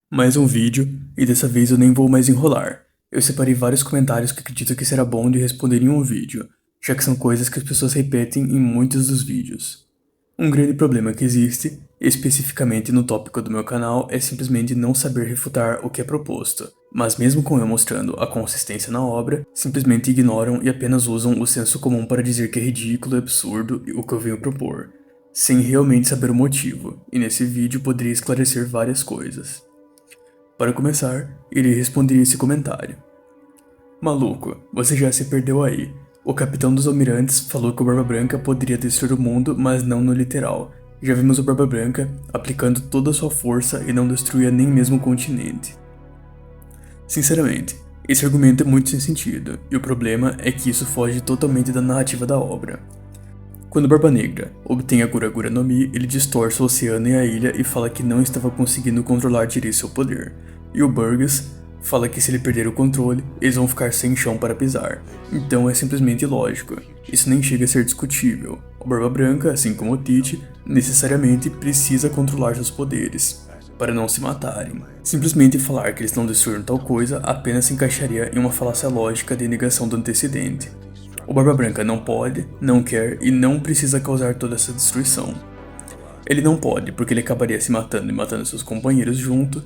Mais um vídeo, e dessa vez eu nem vou mais enrolar. Eu separei vários comentários que acredito que será bom de responder em um vídeo, já que são coisas que as pessoas repetem em muitos dos vídeos. Um grande problema que existe, especificamente no tópico do meu canal, é simplesmente não saber refutar o que é proposto. Mas mesmo com eu mostrando a consistência na obra, simplesmente ignoram e apenas usam o senso comum para dizer que é ridículo e absurdo o que eu venho propor, sem realmente saber o motivo, e nesse vídeo poderia esclarecer várias coisas. Para começar, irei responder esse comentário. Maluco, você já se perdeu aí. O capitão dos almirantes falou que o Barba Branca poderia destruir o mundo, mas não no literal. Já vimos o Barba Branca aplicando toda a sua força e não destruía nem mesmo o continente. Sinceramente, esse argumento é muito sem sentido, e o problema é que isso foge totalmente da narrativa da obra. Quando Barba Negra obtém a Gura Gura no Mi, ele distorce o oceano e a ilha e fala que não estava conseguindo controlar direito seu poder. E o Burgess fala que se ele perder o controle, eles vão ficar sem chão para pisar. Então é simplesmente ilógico. Isso nem chega a ser discutível. O Barba Branca, assim como o Tite, necessariamente precisa controlar seus poderes, para não se matarem. Simplesmente falar que eles não destruíram tal coisa apenas se encaixaria em uma falácia lógica de negação do antecedente. O Barba Branca não pode, não quer e não precisa causar toda essa destruição. Ele não pode porque ele acabaria se matando e matando seus companheiros junto.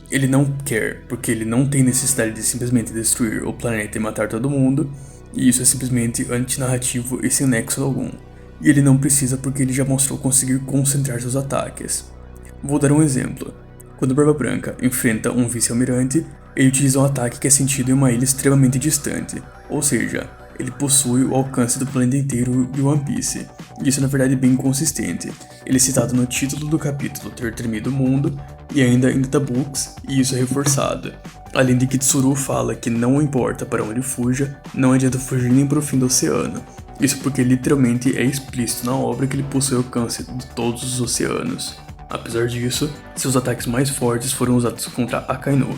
Ele não quer porque ele não tem necessidade de simplesmente destruir o planeta e matar todo mundo, e isso é simplesmente antinarrativo e sem nexo algum. E ele não precisa porque ele já mostrou conseguir concentrar seus ataques. Vou dar um exemplo. Quando o Barba Branca enfrenta um vice-almirante, ele utiliza um ataque que é sentido em uma ilha extremamente distante, ou seja, ele possui o alcance do planeta inteiro de One Piece. Isso na verdade é bem consistente. Ele é citado no título do capítulo Ter Tremido o Mundo e ainda em Databooks, e isso é reforçado. Além de que Tsuru fala que não importa para onde fuja, não adianta fugir nem para o fim do oceano. Isso porque literalmente é explícito na obra que ele possui alcance de todos os oceanos. Apesar disso, seus ataques mais fortes foram usados contra Akainu,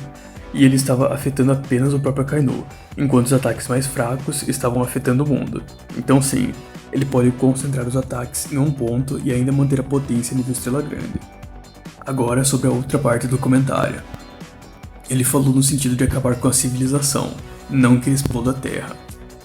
e ele estava afetando apenas o próprio Akainu, enquanto os ataques mais fracos estavam afetando o mundo. Então sim, ele pode concentrar os ataques em um ponto e ainda manter a potência nível Estrela Grande. Agora sobre a outra parte do comentário. Ele falou no sentido de acabar com a civilização, não que ele exploda a Terra.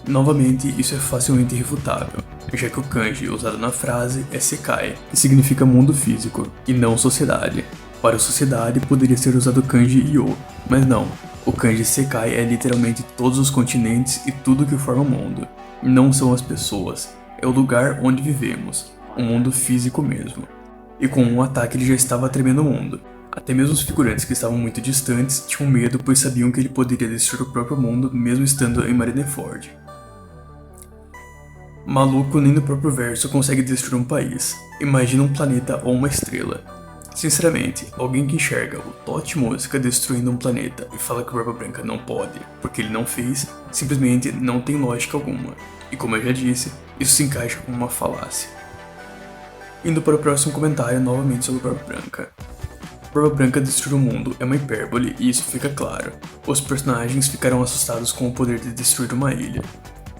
Novamente, isso é facilmente refutável, já que o kanji usado na frase é Sekai, que significa mundo físico, e não sociedade. Para a sociedade poderia ser usado o kanji Yo, mas não, o kanji Sekai é literalmente todos os continentes e tudo que forma o mundo. Não são as pessoas, é o lugar onde vivemos, o mundo físico mesmo. E com um ataque ele já estava tremendo o mundo. Até mesmo os figurantes que estavam muito distantes tinham medo, pois sabiam que ele poderia destruir o próprio mundo mesmo estando em Marineford. Maluco nem no próprio verso consegue destruir um país. Imagina um planeta ou uma estrela. Sinceramente, alguém que enxerga o Totti Mosca destruindo um planeta e fala que o Barba Branca não pode, porque ele não fez, simplesmente não tem lógica alguma. E como eu já disse, isso se encaixa como uma falácia. Indo para o próximo comentário novamente sobre o Barba Branca. Barba Branca destruir o mundo é uma hipérbole e isso fica claro. Os personagens ficaram assustados com o poder de destruir uma ilha.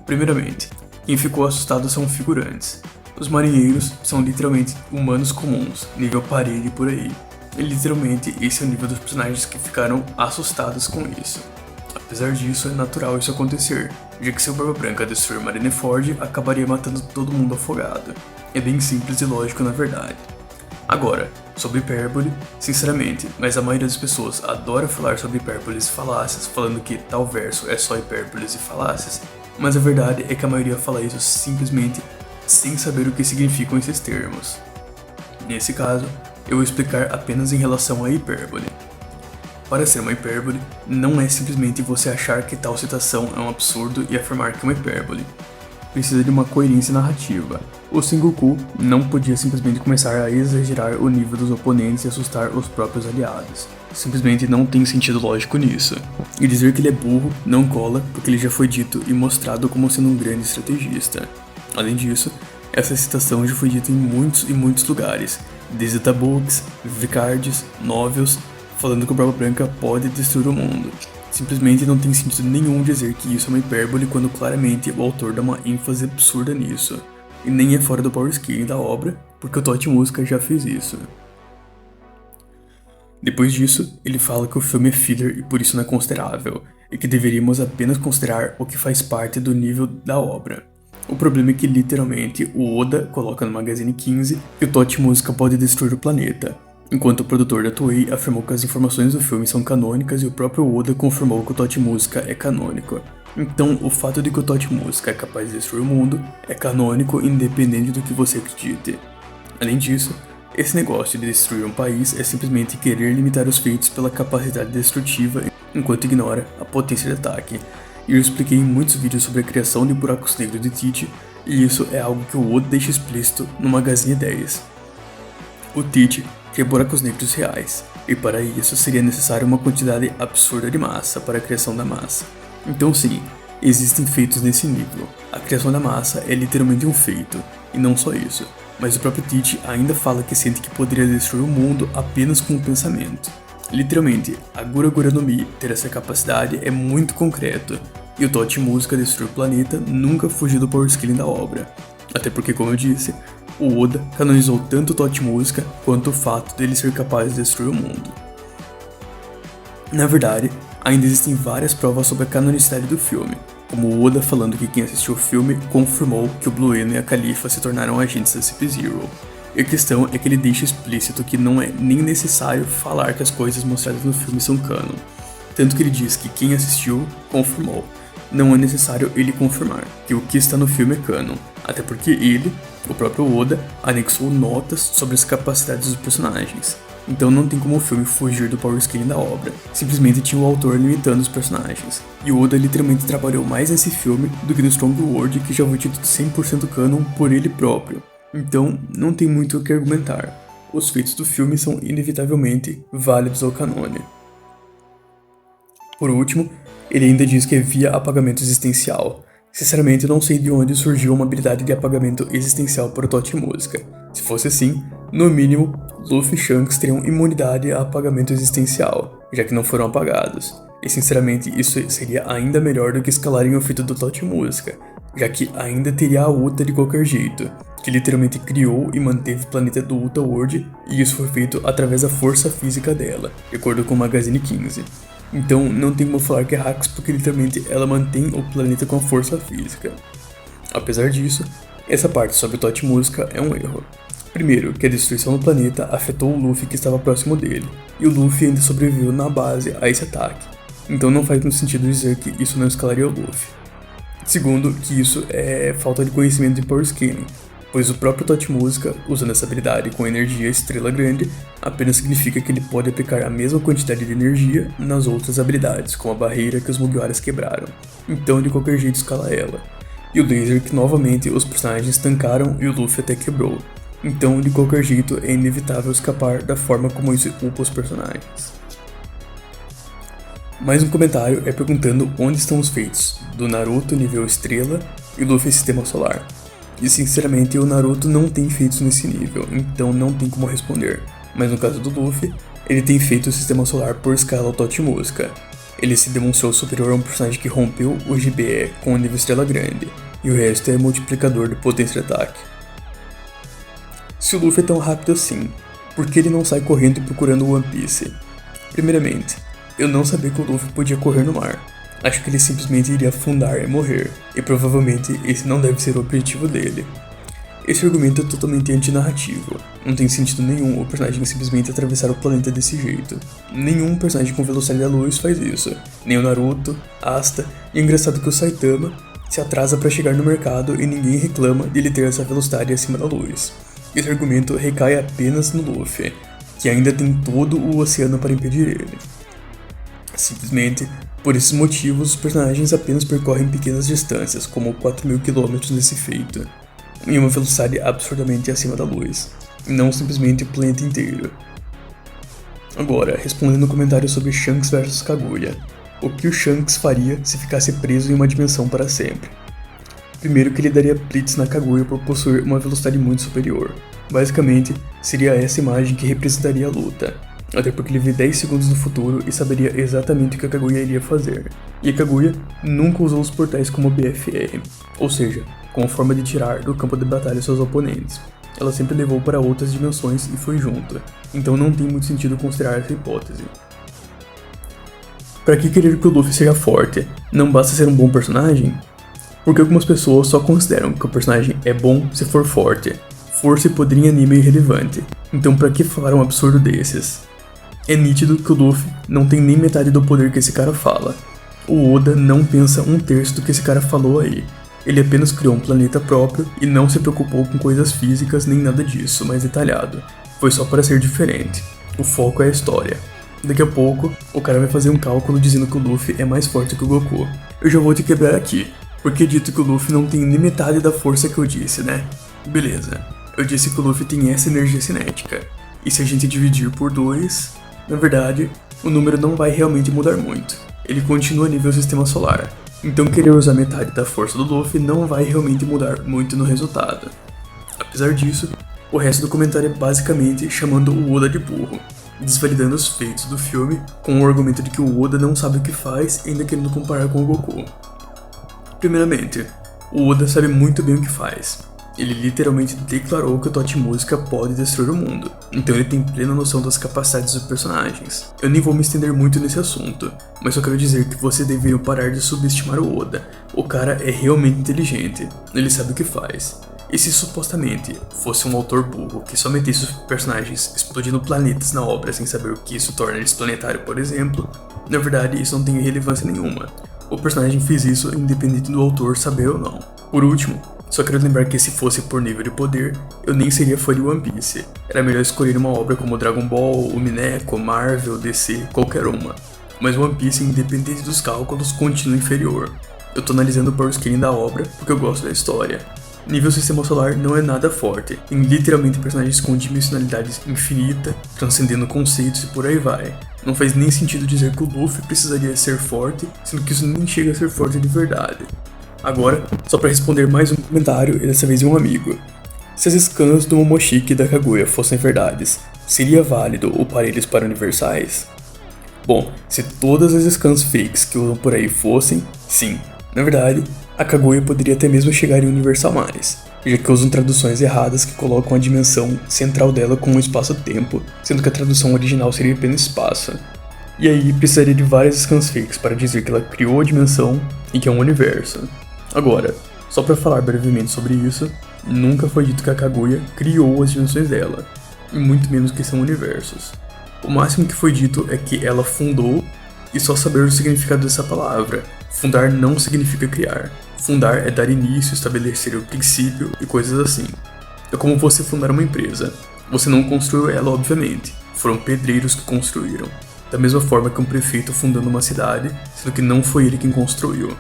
Primeiramente, quem ficou assustado são figurantes. Os marinheiros são literalmente humanos comuns, nível parede por aí. E literalmente esse é o nível dos personagens que ficaram assustados com isso. Apesar disso, é natural isso acontecer, já que se o Barba Branca destruir Marineford, acabaria matando todo mundo afogado. É bem simples e lógico na verdade. Agora, sobre hipérbole, sinceramente, mas a maioria das pessoas adora falar sobre hipérboles e falácias, falando que tal verso é só hipérboles e falácias, mas a verdade é que a maioria fala isso simplesmente sem saber o que significam esses termos. Nesse caso, eu vou explicar apenas em relação à hipérbole. Para ser uma hipérbole, não é simplesmente você achar que tal citação é um absurdo e afirmar que é uma hipérbole. Precisa de uma coerência narrativa. O Sengoku não podia simplesmente começar a exagerar o nível dos oponentes e assustar os próprios aliados. Simplesmente não tem sentido lógico nisso. E dizer que ele é burro não cola, porque ele já foi dito e mostrado como sendo um grande estrategista. Além disso, essa citação já foi dita em muitos e muitos lugares, desde Tabooks, Vicards, Novels, falando que o Barba Branca pode destruir o mundo. Simplesmente não tem sentido nenhum dizer que isso é uma hipérbole quando claramente o autor dá uma ênfase absurda nisso. E nem é fora do power scaling da obra, porque o Totti Mosca já fez isso. Depois disso, ele fala que o filme é filler e por isso não é considerável, e que deveríamos apenas considerar o que faz parte do nível da obra. O problema é que literalmente o Oda coloca no Magazine 15 que o Totti Música pode destruir o planeta, enquanto o produtor da Toei afirmou que as informações do filme são canônicas e o próprio Oda confirmou que o Totti Música é canônico. Então, o fato de que o Totti Música é capaz de destruir o mundo é canônico independente do que você acredite. Além disso, esse negócio de destruir um país é simplesmente querer limitar os feitos pela capacidade destrutiva enquanto ignora a potência de ataque. E eu expliquei em muitos vídeos sobre a criação de buracos negros de Teach, e isso é algo que o Oda deixa explícito no Magazine 10. O Teach cria buracos negros reais, e para isso seria necessário uma quantidade absurda de massa para a criação da massa. Então sim, existem feitos nesse nível. A criação da massa é literalmente um feito, e não só isso, mas o próprio Teach ainda fala que sente que poderia destruir o mundo apenas com o pensamento. Literalmente, a Gura Gura no Mi ter essa capacidade é muito concreto, e o Totti Música destruir o planeta nunca fugiu do power scaling da obra. Até porque, como eu disse, o Oda canonizou tanto o Totti Música quanto o fato dele ser capaz de destruir o mundo. Na verdade, ainda existem várias provas sobre a canonicidade do filme, como o Oda falando que quem assistiu o filme confirmou que o Blue Eno e a Califa se tornaram agentes da CP0. E a questão é que ele deixa explícito que não é nem necessário falar que as coisas mostradas no filme são canon. Tanto que ele diz que quem assistiu confirmou. Não é necessário ele confirmar que o que está no filme é canon, até porque ele, o próprio Oda, anexou notas sobre as capacidades dos personagens. Então não tem como o filme fugir do power scaling da obra, simplesmente tinha o autor limitando os personagens. E o Oda literalmente trabalhou mais nesse filme do que no Strong World, que já foi tido 100% canon por ele próprio. Então, não tem muito o que argumentar. Os feitos do filme são inevitavelmente válidos ao canone. Por último, ele ainda diz que é via apagamento existencial. Sinceramente, eu não sei de onde surgiu uma habilidade de apagamento existencial para o Totti Música. Se fosse assim, no mínimo, Luffy e Shanks teriam imunidade a apagamento existencial, já que não foram apagados. E sinceramente, isso seria ainda melhor do que escalarem o feito do Totti Música, já que ainda teria a Uta de qualquer jeito, que literalmente criou e manteve o planeta do Uta World, e isso foi feito através da força física dela, de acordo com o Magazine 15. Então não tem como falar que é hacks porque literalmente ela mantém o planeta com a força física. Apesar disso, essa parte sobre o Totti Música é um erro. Primeiro, que a destruição do planeta afetou o Luffy que estava próximo dele, e o Luffy ainda sobreviveu na base a esse ataque, então não faz muito sentido dizer que isso não escalaria o Luffy. Segundo, que isso é falta de conhecimento de power scaling, pois o próprio Totti Música, usando essa habilidade com energia estrela grande, apenas significa que ele pode aplicar a mesma quantidade de energia nas outras habilidades, como a barreira que os Mugiwaras quebraram, então de qualquer jeito escala ela. E o laser que novamente os personagens tancaram e o Luffy até quebrou, então de qualquer jeito é inevitável escapar da forma como isso culpa os personagens. Mais um comentário é perguntando onde estão os feitos do Naruto nível estrela e Luffy sistema solar. E sinceramente o Naruto não tem feitos nesse nível, então não tem como responder. Mas no caso do Luffy, ele tem feito o sistema solar por escala ao Totti Música. Ele se demonstrou superior a um personagem que rompeu o GBE com o nível estrela grande, e o resto é multiplicador de potência de ataque. Se o Luffy é tão rápido assim, por que ele não sai correndo e procurando o One Piece? Primeiramente, eu não sabia que o Luffy podia correr no mar. Acho que ele simplesmente iria afundar e morrer, e provavelmente esse não deve ser o objetivo dele. Esse argumento é totalmente antinarrativo. Não tem sentido nenhum o personagem simplesmente atravessar o planeta desse jeito. Nenhum personagem com velocidade da luz faz isso. Nem o Naruto, Asta, e é engraçado que o Saitama se atrasa para chegar no mercado e ninguém reclama de ele ter essa velocidade acima da luz. Esse argumento recai apenas no Luffy, que ainda tem todo o oceano para impedir ele. Simplesmente, por esses motivos, os personagens apenas percorrem pequenas distâncias, como 4.000 km nesse feito, em uma velocidade absurdamente acima da luz, e não simplesmente o planeta inteiro. Agora, respondendo o comentário sobre Shanks vs Kaguya, o que o Shanks faria se ficasse preso em uma dimensão para sempre? Primeiro que ele daria blitz na Kaguya por possuir uma velocidade muito superior. Basicamente, seria essa imagem que representaria a luta. Até porque ele vê 10 segundos no futuro e saberia exatamente o que a Kaguya iria fazer. E a Kaguya nunca usou os portais como BFR, ou seja, como forma de tirar do campo de batalha seus oponentes. ela sempre levou para outras dimensões e foi junto, então não tem muito sentido considerar essa hipótese. Para que querer que o Luffy seja forte? Não basta ser um bom personagem? Porque algumas pessoas só consideram que o personagem é bom se for forte. Força e poder em anime é irrelevante, então pra que falar um absurdo desses? É nítido que o Luffy não tem nem metade do poder que esse cara fala. O Oda não pensa um terço do que esse cara falou aí. Ele apenas criou um planeta próprio e não se preocupou com coisas físicas nem nada disso mais detalhado. Foi só para ser diferente. O foco é a história. Daqui a pouco, o cara vai fazer um cálculo dizendo que o Luffy é mais forte que o Goku. Eu já vou te quebrar aqui, porque é dito que o Luffy não tem nem metade da força que eu disse, né? Beleza, eu disse que o Luffy tem essa energia cinética. E se a gente dividir por 2, na verdade, o número não vai realmente mudar muito. Ele continua nível sistema solar. Então querer usar metade da força do Luffy não vai realmente mudar muito no resultado. Apesar disso, o resto do comentário é basicamente chamando o Oda de burro, desvalidando os feitos do filme com o argumento de que o Oda não sabe o que faz e ainda querendo comparar com o Goku. Primeiramente, o Oda sabe muito bem o que faz. Ele literalmente declarou que o Tocha Música pode destruir o mundo, então ele tem plena noção das capacidades dos personagens. Eu nem vou me estender muito nesse assunto, mas só quero dizer que vocês deveriam parar de subestimar o Oda. O cara é realmente inteligente, ele sabe o que faz. E se supostamente fosse um autor burro que só metesse os personagens explodindo planetas na obra sem saber o que isso torna eles planetário, por exemplo, na verdade isso não tem relevância nenhuma. O personagem fez isso independente do autor saber ou não. Por último, só quero lembrar que se fosse por nível de poder, eu nem seria fã de One Piece. Era melhor escolher uma obra como Dragon Ball, o Mineco, Marvel, DC, qualquer uma. Mas One Piece, independente dos cálculos, continua inferior. Eu tô analisando o power scaling da obra porque eu gosto da história. Nível Sistema Solar não é nada forte, tem literalmente personagens com dimensionalidade infinita, transcendendo conceitos e por aí vai. Não faz nem sentido dizer que o Luffy precisaria ser forte, sendo que isso nem chega a ser forte de verdade. Agora, só para responder mais um comentário, e dessa vez de um amigo. Se as scans do Momoshiki e da Kaguya fossem verdades, seria válido upar eles para universais? Bom, se todas as scans fakes que usam por aí fossem, sim. Na verdade, a Kaguya poderia até mesmo chegar em Universal Mais, já que usam traduções erradas que colocam a dimensão central dela como um espaço-tempo, sendo que a tradução original seria apenas espaço. E aí precisaria de várias scans fakes para dizer que ela criou a dimensão e que é um universo. Agora, só para falar brevemente sobre isso, nunca foi dito que a Kaguya criou as dimensões dela, e muito menos que são universos. O máximo que foi dito é que ela fundou, e só saber o significado dessa palavra. Fundar não significa criar. Fundar é dar início, estabelecer o princípio e coisas assim. É como você fundar uma empresa. Você não construiu ela, obviamente. Foram pedreiros que construíram. Da mesma forma que um prefeito fundando uma cidade, sendo que não foi ele quem construiu.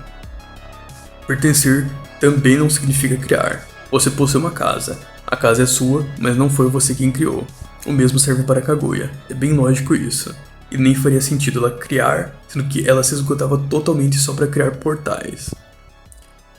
Pertencer também não significa criar. Você possui uma casa. A casa é sua, mas não foi você quem criou. O mesmo serve para a Kaguya. É bem lógico isso. E nem faria sentido ela criar, sendo que ela se esgotava totalmente só para criar portais.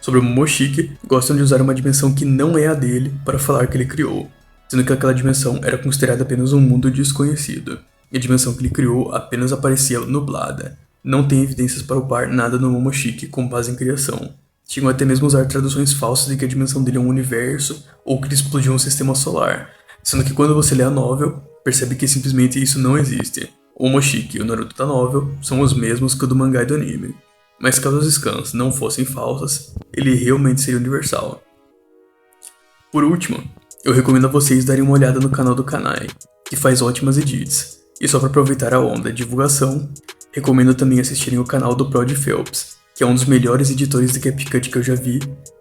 Sobre o Momoshiki, gostam de usar uma dimensão que não é a dele para falar que ele criou, sendo que aquela dimensão era considerada apenas um mundo desconhecido, e a dimensão que ele criou apenas aparecia nublada. Não tem evidências para upar nada no Momoshiki com base em criação. Tinham até mesmo usar traduções falsas de que a dimensão dele é um universo ou que ele explodiu um sistema solar, sendo que quando você lê a novel, percebe que simplesmente isso não existe. O Momoshiki e o Naruto da novel são os mesmos que o do mangá e do anime, mas caso as scans não fossem falsas, ele realmente seria universal. Por último, eu recomendo a vocês darem uma olhada no canal do Kanai, que faz ótimas edits, e só para aproveitar a onda de divulgação, recomendo também assistirem o canal do Prod Phelps, que é um dos melhores editores de CapCut que eu já vi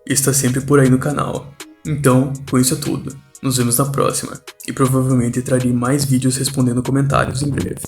e está sempre por aí no canal. Então, com isso é tudo. Nos vemos na próxima, e provavelmente trarei mais vídeos respondendo comentários em breve.